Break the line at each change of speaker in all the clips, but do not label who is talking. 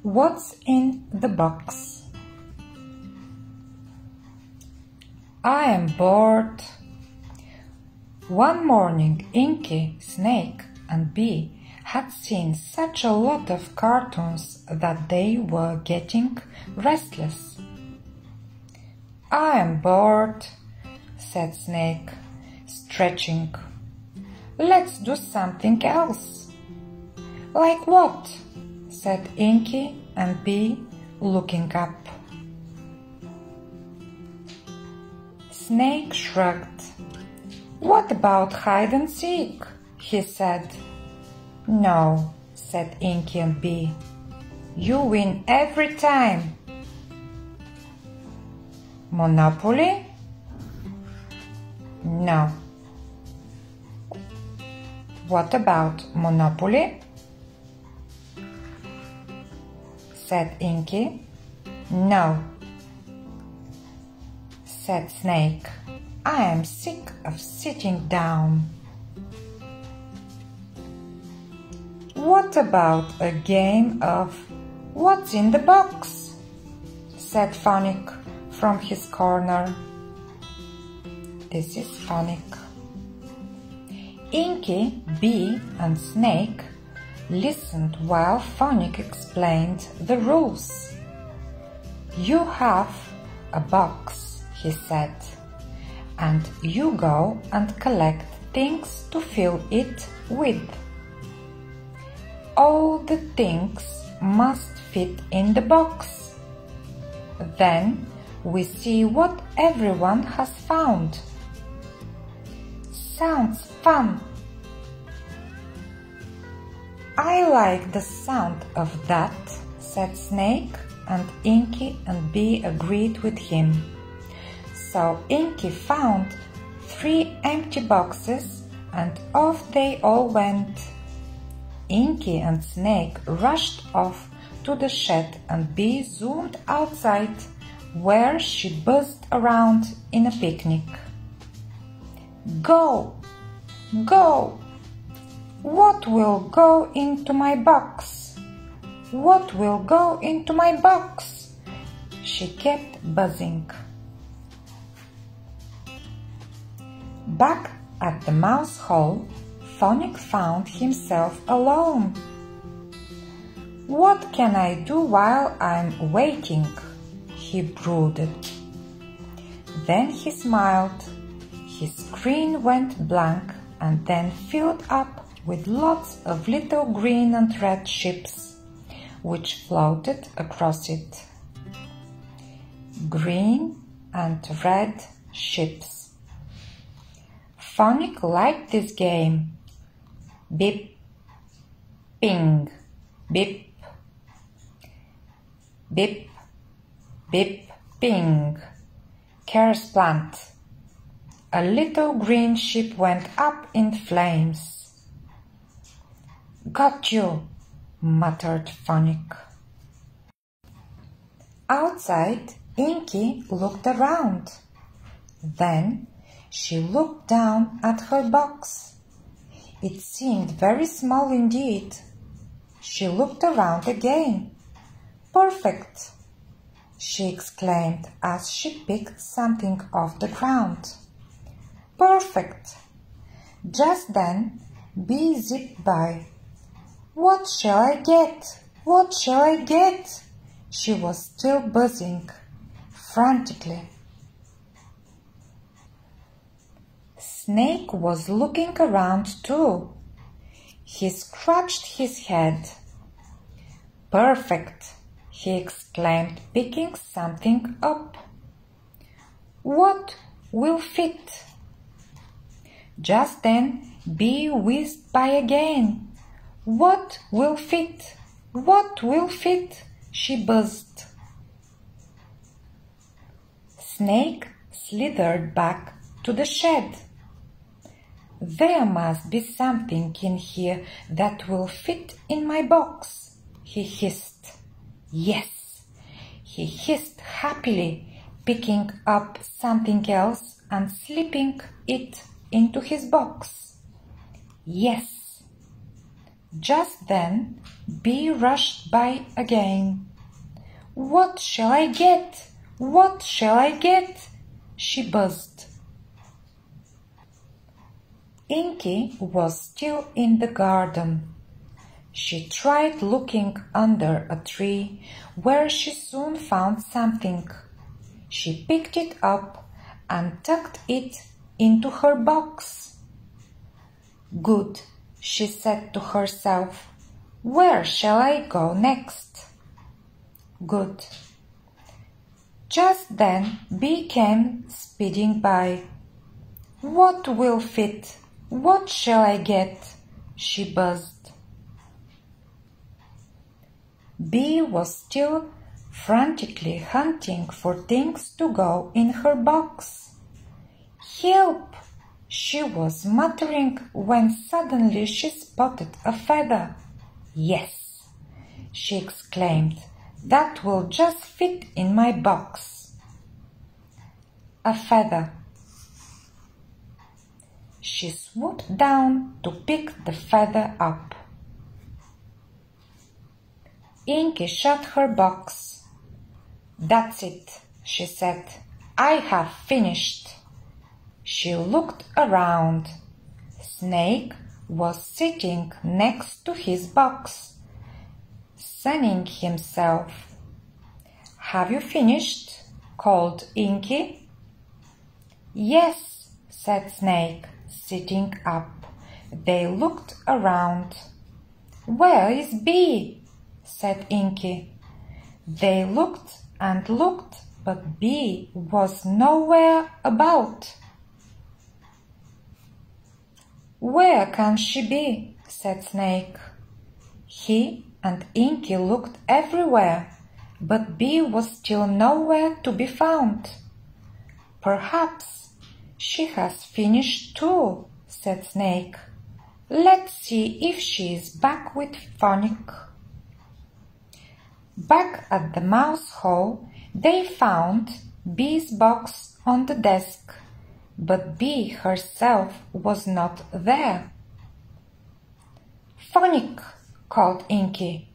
What's in the box? I am bored. One morning, Inky, Snake, and Bee had seen such a lot of cartoons that they were getting restless. I am bored, said Snake, stretching. Let's do something else. Like what? Said Inky and Bee, looking up. Snake shrugged. What about hide and seek? He said. No, said Inky and Bee. You win every time. Monopoly? No. What about Monopoly? Said Inky. No. Said Snake. I am sick of sitting down. What about a game of What's in the box? Said Phonic from his corner. This is Phonic. Inky, Bee, and Snake listened while Phonic explained the rules. You have a box, he said, and you go and collect things to fill it with. All the things must fit in the box. Then we see what everyone has found. Sounds fun. I like the sound of that, said Snake, and Inky and Bee agreed with him. So Inky found 3 empty boxes and off they all went. Inky and Snake rushed off to the shed and Bee zoomed outside where she buzzed around in a picnic. Go! Go! What will go into my box? What will go into my box? She kept buzzing. Back at the mouse hole, Phonic found himself alone. What can I do while I'm waiting? He brooded. Then he smiled. His screen went blank and then filled up with lots of little green and red ships, which floated across it. Green and red ships. Phonic liked this game. Beep, ping, beep, beep, beep, ping. Cares plant. A little green ship went up in flames. Got you, muttered Phonic. Outside, Inky looked around. Then she looked down at her box. It seemed very small indeed. She looked around again. Perfect, she exclaimed as she picked something off the ground. Perfect. Just then, Bee zipped by. What shall I get? What shall I get? She was still buzzing frantically. Snake was looking around too. He scratched his head. Perfect, he exclaimed, picking something up. What will fit? Just then, Bee whizzed by again. What will fit? What will fit? She buzzed. Snake slithered back to the shed. There must be something in here that will fit in my box, he hissed. Yes, he hissed happily, picking up something else and slipping it into his box. Yes. Just then, Bee rushed by again. "What shall I get? What shall I get?" she buzzed. Inky was still in the garden. She tried looking under a tree, where she soon found something. She picked it up and tucked it into her box. "Good," she said to herself. "Where shall I go next?" Good. Just then Bee came speeding by. "What will fit? What shall I get?" she buzzed. Bee was still frantically hunting for things to go in her box. "Help!" she was muttering when suddenly she spotted a feather. "Yes!" she exclaimed. "That will just fit in my box." A feather. She swooped down to pick the feather up. Inky shut her box. "That's it," she said. "I have finished." She looked around. Snake was sitting next to his box, sunning himself. "Have you finished?" called Inky. "Yes," said Snake, sitting up. They looked around. "Where is Bee?" said Inky. They looked and looked, but Bee was nowhere about. "Where can she be?" said Snake. He and Inky looked everywhere, but Bee was still nowhere to be found. "Perhaps she has finished too," said Snake. "Let's see if she is back with Phonics." Back at the mouse hole, they found Bee's box on the desk, but Bee herself was not there. "Phonics," called Inky.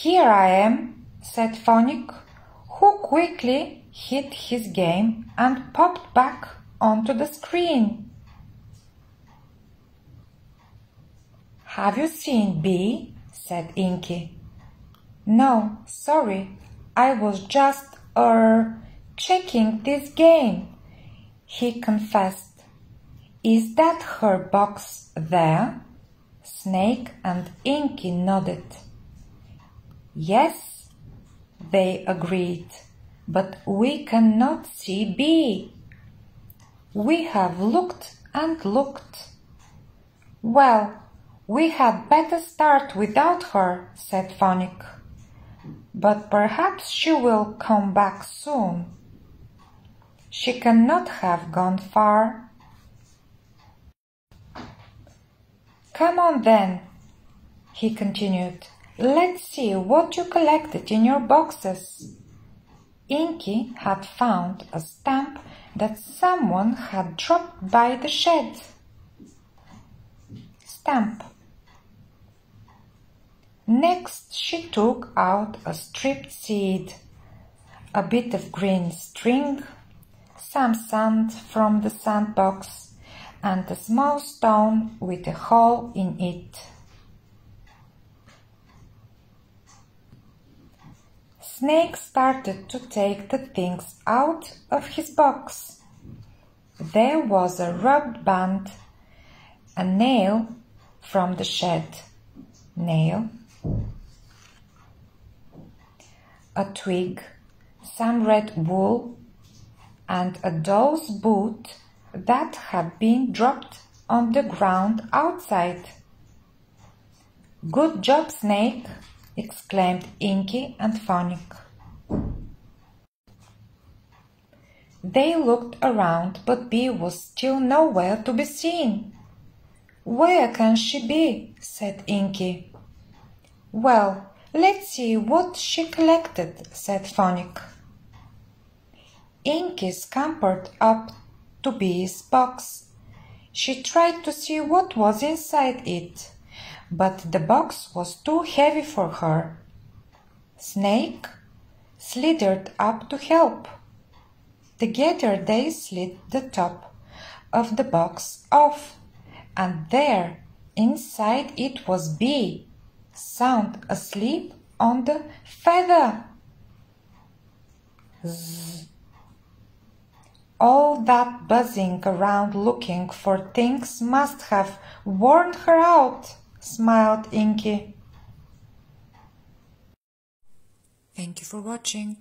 Here I am," said Phonics, who quickly hid his game and popped back onto the screen. "Have you seen Bee?" said Inky. "No, sorry, I was just, checking this game," he confessed. "Is that her box there?" Snake and Inky nodded. "Yes," they agreed, "but we cannot see Bee. We have looked and looked." "Well, we had better start without her," said Phonics. "But perhaps she will come back soon. She cannot have gone far." "Come on then," he continued. "Let's see what you collected in your boxes." Inky had found a stamp that someone had dropped by the shed. Stamp. Next she took out a stripped seed, a bit of green string, some sand from the sandbox, and a small stone with a hole in it. Snake started to take the things out of his box. There was a rubbed band, a nail from the shed, nail, a twig, some red wool, and a doll's boot that had been dropped on the ground outside. "Good job, Snake!" exclaimed Inky and Phonics. They looked around, but Bee was still nowhere to be seen. "Where can she be?" said Inky. "Well, let's see what she collected," said Phonics. Inky scampered up to Bee's box. She tried to see what was inside it, but the box was too heavy for her. Snake slithered up to help. Together they slid the top of the box off, and there, inside it was Bee, sound asleep on the feather. Zzz. All that buzzing around looking for things must have worn her out, smiled Inky. Thank you for watching.